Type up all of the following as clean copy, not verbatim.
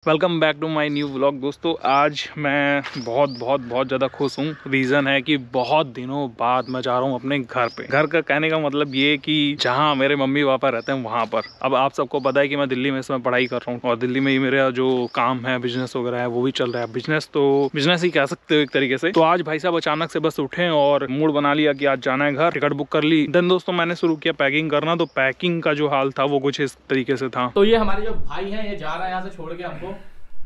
Welcome back to my new vlog. दोस्तों आज मैं बहुत ज़्यादा खुश हूँ। रीज़न है कि बहुत दिनों बाद मैं जा रहा हूँ अपने घर पे। घर का कहने का मतलब ये कि जहाँ मेरे मम्मी पापा रहते हैं वहाँ पर। अब आप सबको पता है कि मैं दिल्ली में इस समय पढ़ाई कर रहा हूँ और दिल्ली में ही मेरा जो काम है बिजनेस वगैरह है वो भी चल रहा है। बिजनेस ही कह सकते हो एक तरीके से। तो आज भाई साहब अचानक से बस उठे और मूड बना लिया कि आज जाना है घर। टिकट बुक कर ली। देन दोस्तों मैंने शुरू किया पैकिंग करना। तो पैकिंग का जो हाल था वो कुछ इस तरीके से था। तो ये हमारे जो भाई हैं ये जा रहा है यहाँ से छोड़ के हमको,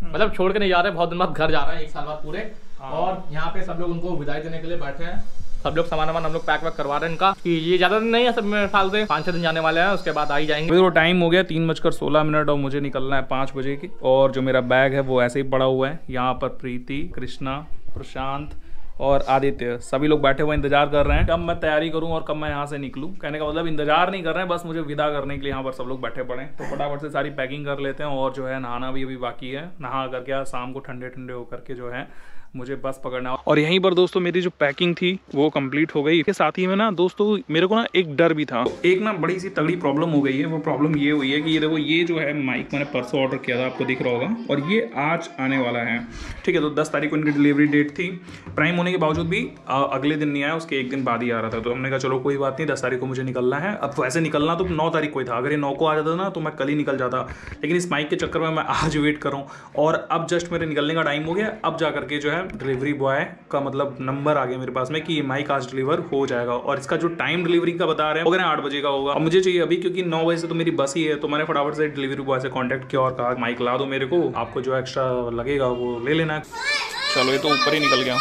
मतलब छोड़ के नहीं जा रहे, बहुत दिन बाद घर जा रहे हैं, 1 साल बाद पूरे। और यहाँ पे सब लोग उनको विदाई देने के लिए बैठे हैं। सब लोग सामान हम लोग पैक वैक करवा रहे हैं इनका कि ये ज्यादा दिन नहीं है, सब मेरे ख्याल से 5-6 दिन जाने वाले हैं, उसके बाद आ ही जाएंगे। तो टाइम हो गया 3:16 और मुझे निकलना है 5 बजे की। और जो मेरा बैग है वो ऐसे ही पड़ा हुआ है। यहाँ पर प्रीति, कृष्णा, प्रशांत और आदित्य सभी लोग बैठे हुए इंतजार कर रहे हैं कब मैं तैयारी करूं और कब मैं यहाँ से निकलूं। कहने का मतलब इंतजार नहीं कर रहे हैं, बस मुझे विदा करने के लिए यहाँ पर सब लोग बैठे पड़े हैं। तो फटाफट से सारी पैकिंग कर लेते हैं और जो है नहाना भी अभी बाकी है। नहा करके शाम को ठंडे ठंडे होकर के जो है मुझे बस पकड़ना। और यहीं पर दोस्तों मेरी जो पैकिंग थी वो कंप्लीट हो गई। इसके साथ ही में ना दोस्तों मेरे को ना एक डर भी था। एक ना बड़ी सी तगड़ी प्रॉब्लम हो गई है। वो प्रॉब्लम ये हुई है कि ये देखो, ये जो है माइक मैंने परसों ऑर्डर किया था, आपको दिख रहा होगा, और ये आज आने वाला है। ठीक है, तो 10 तारीख को इनकी डिलीवरी डेट थी। प्राइम होने के बावजूद भी अगले दिन नहीं आया, उसके एक दिन बाद ही आ रहा था। तो हमने कहा चलो कोई बात नहीं, 10 तारीख को मुझे निकलना है। अब वैसे निकलना तो 9 तारीख को ही था। अगर ये 9 को आ जाता ना तो मैं कल ही निकल जाता, लेकिन इस माइक के चक्कर में मैं आज वेट कर रहा हूँ। और अब जस्ट मेरे निकलने का टाइम हो गया। अब जा करके जो है डिलीवरी बॉय का मतलब नंबर आ गया मेरे पास में कि ये माइक आज डिलीवर हो जाएगा। और इसका जो टाइम डिलीवरी का बता रहे हैं वो 8 बजे का होगा। और मुझे चाहिए अभी, क्योंकि 9 बजे से तो मेरी बस ही है। तो मैंने फटाफट से डिलीवरी बॉय से कांटेक्ट किया और कहा माइक ला दो मेरे को, आपको जो एक्स्ट्रा लगेगा वो ले लेना। चलो ये तो ऊपर ही निकल गया।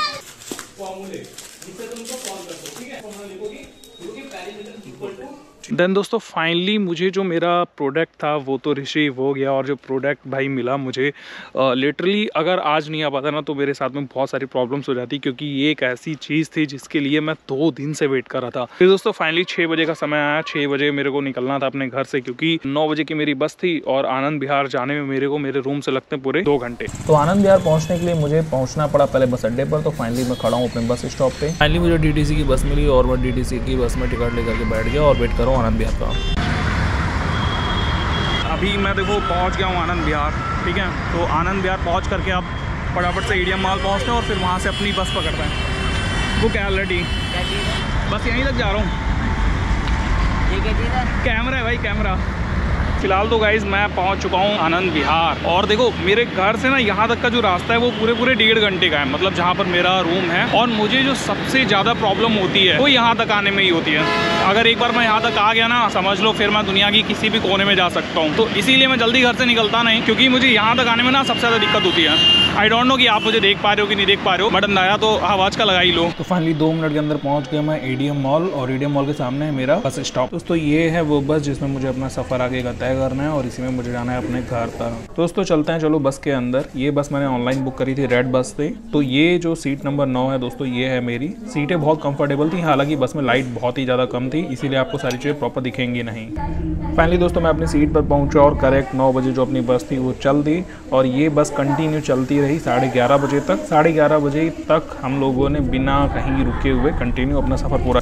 देन दोस्तों फाइनली मुझे जो मेरा प्रोडक्ट था वो तो रिसीव हो गया। और जो प्रोडक्ट भाई मिला मुझे, लिटरली अगर आज नहीं आ पाता ना तो मेरे साथ में बहुत सारी प्रॉब्लम्स हो जाती, क्योंकि ये एक ऐसी चीज़ थी जिसके लिए मैं 2 दिन से वेट कर रहा था। फिर दोस्तों फाइनली 6 बजे का समय आया। 6 बजे मेरे को निकलना था अपने घर से, क्योंकि 9 बजे की मेरी बस थी और आनंद विहार जाने में मेरे को मेरे रूम से लगते हैं पूरे 2 घंटे। तो आनंद विहार पहुंचने के लिए मुझे पहुंचना पड़ा पहले बस अड्डे पर। तो फाइनली मैं खड़ा हूँ अपने बस स्टॉप पे। फाइनली मुझे डीटीसी की बस मिली और मैं डीटीसी की बस में टिकट लेकर के बैठ गया और वेट कर रहा हूँ आनंद विहार का। अभी मैं देखो पहुंच गया हूँ आनंद विहार। ठीक है, तो आनंद विहार पहुंच करके अब फटाफट से ईडीएम मॉल पहुंचते हैं और फिर वहाँ से अपनी बस पकड़ते हैं। वो क्या ऑलरेडी बस यहीं तक जा रहा हूँ। कैमरा है भाई, कैमरा। फिलहाल तो गाइज मैं पहुंच चुका हूं आनंद विहार। और देखो मेरे घर से ना यहाँ तक का जो रास्ता है वो पूरे 1.5 घंटे का है, मतलब जहाँ पर मेरा रूम है। और मुझे जो सबसे ज़्यादा प्रॉब्लम होती है वो यहाँ तक आने में ही होती है। अगर एक बार मैं यहाँ तक आ गया ना, समझ लो फिर मैं दुनिया की किसी भी कोने में जा सकता हूँ। तो इसीलिए मैं जल्दी घर से निकलता नहीं, क्योंकि मुझे यहाँ तक आने में ना सबसे ज़्यादा दिक्कत होती है। आई डोंट नो कि आप मुझे देख पा रहे हो कि नहीं देख पा रहे हो, बट अंदाजा तो आवाज़ का लगा ही लो। तो फाइनली 2 मिनट के अंदर पहुंच गया मैं एडीएम मॉल। और एडीएम मॉल के सामने है मेरा बस स्टॉप। दोस्तों ये है वो बस जिसमें मुझे अपना सफ़र आगे का तय करना है और इसी में मुझे जाना है अपने घर तक। दोस्तों चलते हैं चलो बस के अंदर। ये बस मैंने ऑनलाइन बुक करी थी, रेड बस से। तो ये जो सीट नंबर 9 है दोस्तों, ये है मेरी। सीटें बहुत कंफर्टेबल थी, हालांकि बस में लाइट बहुत ही ज़्यादा कम थी, इसीलिए आपको सारी चीज़ें प्रॉपर दिखेंगी नहीं। फाइनली दोस्तों मैं अपनी सीट पर पहुंचा और करेक्ट 9 बजे जो अपनी बस थी वो चल दी। और ये बस कंटिन्यू चलती रही 11:30 बजे तक। 11:30 बजे तक हम लोगों ने बिना कहीं रुके हुए कंटिन्यू अपना सफ़र पूरा,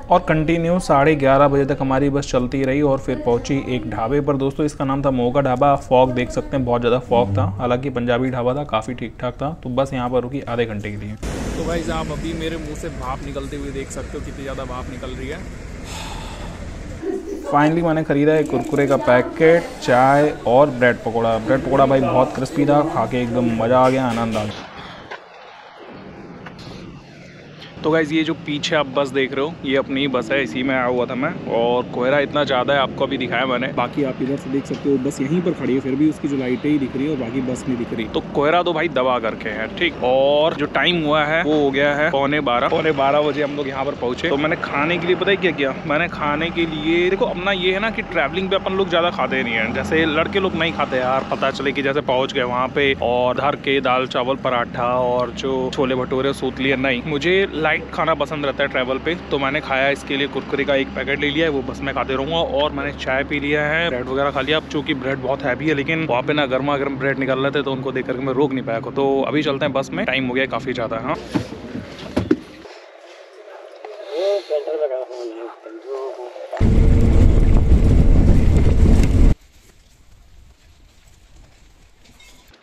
और कंटिन्यू 11:30 बजे तक हमारी बस चलती रही। और फिर पहुंची एक ढाबे पर दोस्तों, इसका नाम था मोगा ढाबा। फॉग देख सकते हैं, बहुत ज़्यादा फॉग था, हालांकि पंजाबी ढाबा था, काफ़ी ठीक ठाक था। तो बस यहाँ पर रुकी आधे घंटे के लिए। तो भाई आप अभी मेरे मुंह से भाप निकलते हुए देख सकते हो कितनी ज़्यादा भाप निकल रही है। फाइनली मैंने खरीदा एक कुरकुरे का पैकेट, चाय और ब्रेड पकौड़ा। ब्रेड पकौड़ा भाई बहुत क्रिस्पी था, खा के एकदम मज़ा आ गया, आनंद आ गया। तो गाइज ये जो पीछे आप बस देख रहे हो ये अपनी ही बस है, इसी में आया हुआ था मैं। और कोहरा इतना ज़्यादा है, आपको अभी दिखाया मैंने। बाकी आप इधर से देख सकते हो बस यहीं पर खड़ी है, फिर भी उसकी जो लाइटें ही दिख रही है और बाकी बस नहीं दिख रही। तो कोहरा तो भाई दबा करके है। ठीक, और जो टाइम हुआ है वो हो गया है 11:15 बजे हम लोग यहाँ पर पहुँचे। तो मैंने खाने के लिए पता है क्या किया, मैंने खाने के लिए देखो अपना ये है ना कि ट्रैवलिंग पे अपन लोग ज़्यादा खाते नहीं है। जैसे लड़के लोग नहीं खाते यार, पता चले कि जैसे पहुँच गए वहाँ पे और धर के दाल चावल पराठा और जो छोले भटूरे सूत लिए, नहीं, मुझे लाइट खाना पसंद रहता है ट्रैवल पे। तो मैंने खाया इसके लिए कुरकुरे का एक पैकेट ले लिया है, वो बस में खाते रहूँगा। और मैंने चाय पी लिया है, ब्रेड वगैरह खा लिया। अब चूँकि ब्रेड बहुत हैवी है, लेकिन वहाँ पे ना गर्मा गर्म ब्रेड निकल रहे थे तो उनको देख करके मैं रोक नहीं पाया को। तो अभी चलते हैं बस में, टाइम हो गया काफ़ी ज़्यादा। हाँ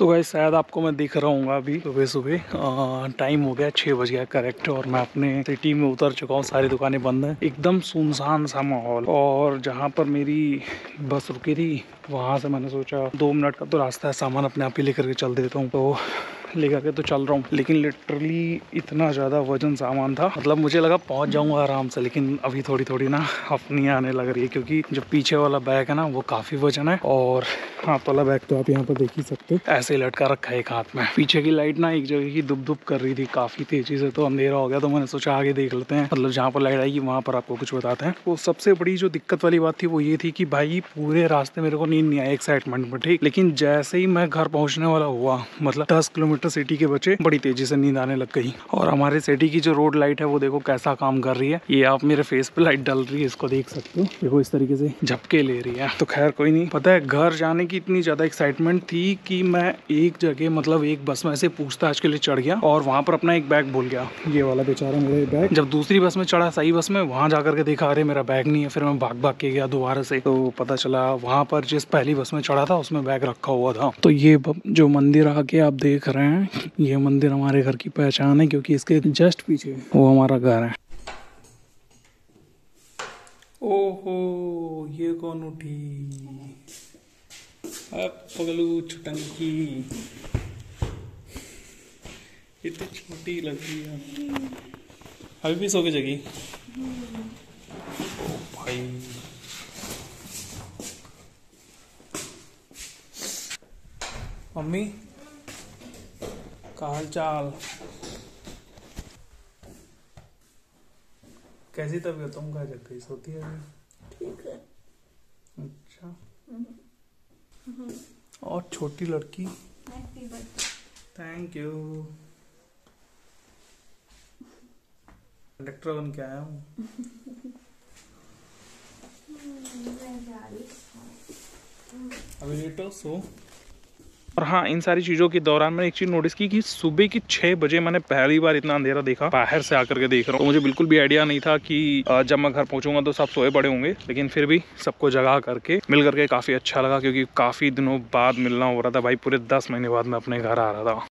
तो गाइस शायद आपको मैं दिख रहा हूँ अभी सुबह सुबह टाइम हो गया 6 बज गया करेक्ट, और मैं अपने सिटी में उतर चुका हूँ। सारी दुकानें बंद हैं, एकदम सुनसान सा माहौल। और जहाँ पर मेरी बस रुकी थी वहाँ से मैंने सोचा 2 मिनट का तो रास्ता है, सामान अपने आप ही लेकर के चल देता हूँ, तो लेकर के तो चल रहा हूँ। लेकिन लिटरली इतना ज़्यादा वजन सामान था, मतलब मुझे लगा पहुँच जाऊँगा आराम से, लेकिन अभी थोड़ी थोड़ी ना अपनी आने लग रही है, क्योंकि जो पीछे वाला बैग है ना वो काफ़ी वजन है, और हाथ वाला बैग तो आप यहाँ पर देख ही सकते हो ऐसे लटका रखा है एक हाथ में। पीछे की लाइट ना एक जगह की दुब दुब कर रही थी काफ़ी तेज़ी से, तो अंधेरा हो गया, तो मैंने सोचा आगे देख लेते हैं, मतलब जहाँ पर लाइट आएगी वहाँ पर आपको कुछ बताते हैं। वो सबसे बड़ी जो दिक्कत वाली बात थी वो ये थी कि भाई पूरे रास्ते मेरे को नींद नहीं आई एक्साइटमेंट में, ठीक, लेकिन जैसे ही मैं घर पहुँचने वाला हुआ, मतलब 10 किलोमीटर सिटी के बचे, बड़ी तेजी से नींद आने लग गई। और हमारे सिटी की जो रोड लाइट है वो देखो कैसा काम कर रही है, ये आप मेरे फेस पे लाइट डल रही है, इसको देख सकते हो, देखो इस तरीके से झपके ले रही है। तो खैर कोई नहीं, पता है घर जाने की इतनी ज्यादा एक्साइटमेंट थी कि मैं एक जगह मतलब एक बस में ऐसे पूछताछ के लिए चढ़ गया और वहां पर अपना एक बैग भूल गया, ये वाला बेचारा मेरा बैग। जब दूसरी बस में चढ़ा सही बस में, वहां जाकर के देखा अरे मेरा बैग नहीं है, फिर मैं भाग भाग के गया दोबारा से, तो पता चला वहां पर जिस पहली बस में चढ़ा था उसमें बैग रखा हुआ था। तो ये जो मंदिर आके आप देख रहे हैं, ये मंदिर हमारे घर की पहचान है, क्योंकि इसके जस्ट पीछे वो हमारा घर है। ओहो ये कौन उठी, अब पगलू छुटंकी, इतनी छोटी लग रही है, अभी भी सो के जगी। ओ भाई मम्मी का हाल चाल, कैसी तबीयत, तुम क्या जग गई, सोती है अभी? ठीक है। अच्छा और छोटी लड़की, थैंक यू, कंडक्टर बन के आया हूँ। अभी लेटो सो। और हाँ, इन सारी चीज़ों के दौरान मैंने एक चीज़ नोटिस की कि सुबह की 6 बजे मैंने पहली बार इतना अंधेरा देखा, बाहर से आकर के देख रहा हूँ। तो मुझे बिल्कुल भी आइडिया नहीं था कि जब मैं घर पहुँचूंगा तो सब सोए पड़े होंगे, लेकिन फिर भी सबको जगा करके मिल करके काफ़ी अच्छा लगा, क्योंकि काफ़ी दिनों बाद मिलना हो रहा था भाई, पूरे 10 महीने बाद मैं अपने घर आ रहा था।